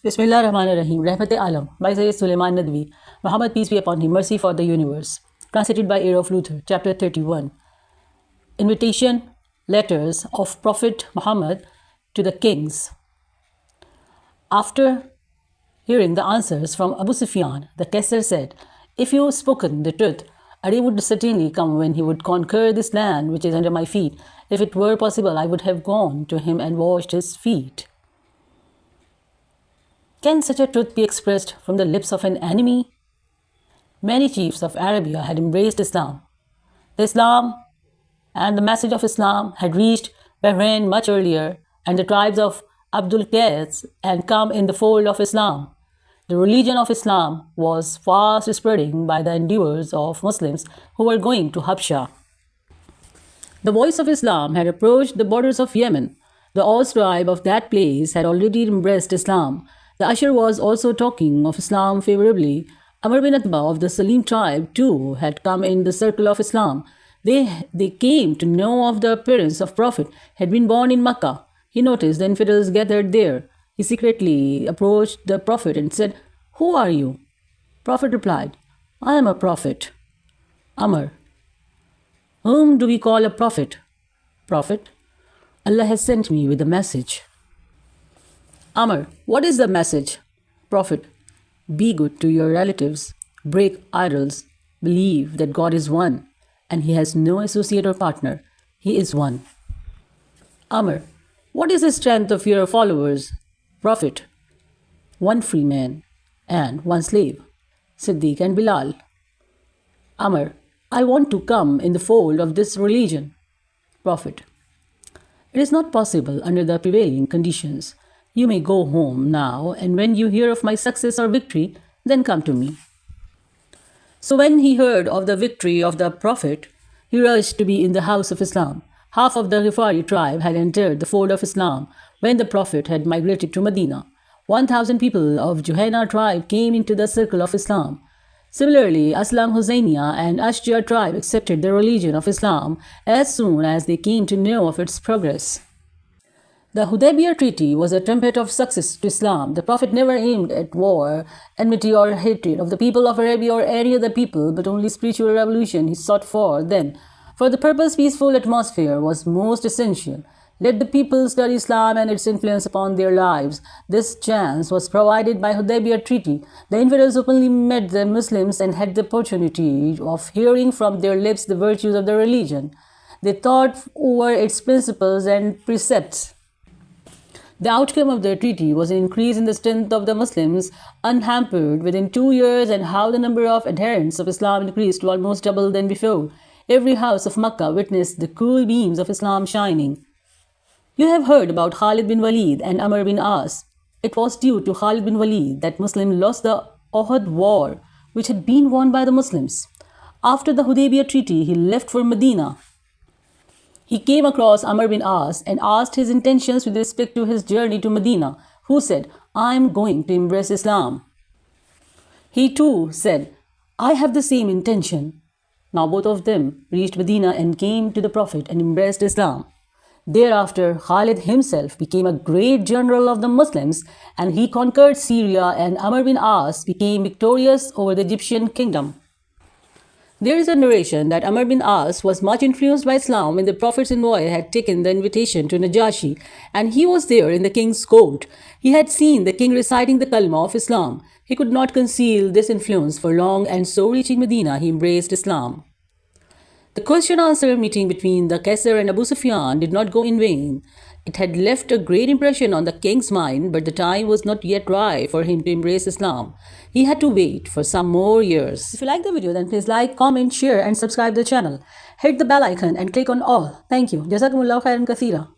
Bismillah Rahman Rahim, Rahmat-i-Alam by SYED Sulaiman Nadvi, Muhammad peace be upon him, mercy for the universe. Translated by A.Rauf Luther, chapter 31. Invitation letters of Prophet Muhammad to the kings. After hearing the answers from Abu Sufyan, the Kaisar said, "If you have spoken the truth, Ali would certainly come when he would conquer this land which is under my feet. If it were possible, I would have gone to him and washed his feet." Can such a truth be expressed from the lips of an enemy? Many chiefs of Arabia had embraced Islam. The Islam and the message of Islam had reached Bahrain much earlier, and the tribes of Abdul Qais had come in the fold of Islam. The religion of Islam was fast spreading by the endeavors of Muslims who were going to Habsha. The voice of Islam had approached the borders of Yemen. The Aus tribe of that place had already embraced Islam. The usher was also talking of Islam favorably. Amr bin Atba of the Salim tribe too had come in the circle of Islam. They came to know of the appearance of Prophet, had been born in Makkah. He noticed the infidels gathered there. He secretly approached the Prophet and said, "Who are you?" Prophet replied, "I am a prophet." Amr, "Whom do we call a prophet?" Prophet, "Allah has sent me with a message." Amr, "What is the message?" Prophet, "Be good to your relatives, break idols, believe that God is one, and He has no associate or partner. He is one." Amr, "What is the strength of your followers?" Prophet, "One free man and one slave, Siddiq and Bilal." Amr, "I want to come in the fold of this religion." Prophet, "It is not possible under the prevailing conditions. You may go home now, and when you hear of my success or victory, then come to me." So when he heard of the victory of the Prophet, he rushed to be in the house of Islam. Half of the Ghifari tribe had entered the fold of Islam when the Prophet had migrated to Medina. 1,000 people of Juhayna tribe came into the circle of Islam. Similarly, Aslam Huzainiya and Ashjar tribe accepted the religion of Islam as soon as they came to know of its progress. The Hudaybiyah Treaty was a trumpet of success to Islam. The Prophet never aimed at war, enmity or hatred of the people of Arabia or any other people, but only spiritual revolution he sought for then. For the purpose, peaceful atmosphere was most essential. Let the people study Islam and its influence upon their lives. This chance was provided by Hudaybiyah Treaty. The infidels openly met the Muslims and had the opportunity of hearing from their lips the virtues of the religion. They thought over its principles and precepts. The outcome of the treaty was an increase in the strength of the Muslims unhampered within 2 years, and how the number of adherents of Islam increased to almost double than before. Every house of Makkah witnessed the cool beams of Islam shining. You have heard about Khalid bin Walid and Amr bin As. It was due to Khalid bin Walid that Muslims lost the Uhud war, which had been won by the Muslims. After the Hudaybiyah Treaty, he left for Medina. He came across Amr bin As and asked his intentions with respect to his journey to Medina, who said, "I am going to embrace Islam." He too said, "I have the same intention." Now both of them reached Medina and came to the Prophet and embraced Islam. Thereafter, Khalid himself became a great general of the Muslims, and he conquered Syria, and Amr bin As became victorious over the Egyptian kingdom. There is a narration that Amr bin As was much influenced by Islam when the Prophet's envoy had taken the invitation to Najashi, and he was there in the king's court. He had seen the king reciting the kalma of Islam. He could not conceal this influence for long, and so reaching Medina, he embraced Islam. The question-answer meeting between the Kaisar and Abu Sufyan did not go in vain. It had left a great impression on the king's mind, but the time was not yet right for him to embrace Islam. He had to wait for some more years. If you like the video, then please like, comment, share, and subscribe the channel. Hit the bell icon and click on all. Thank you. Jazakumullahu khairan kathira.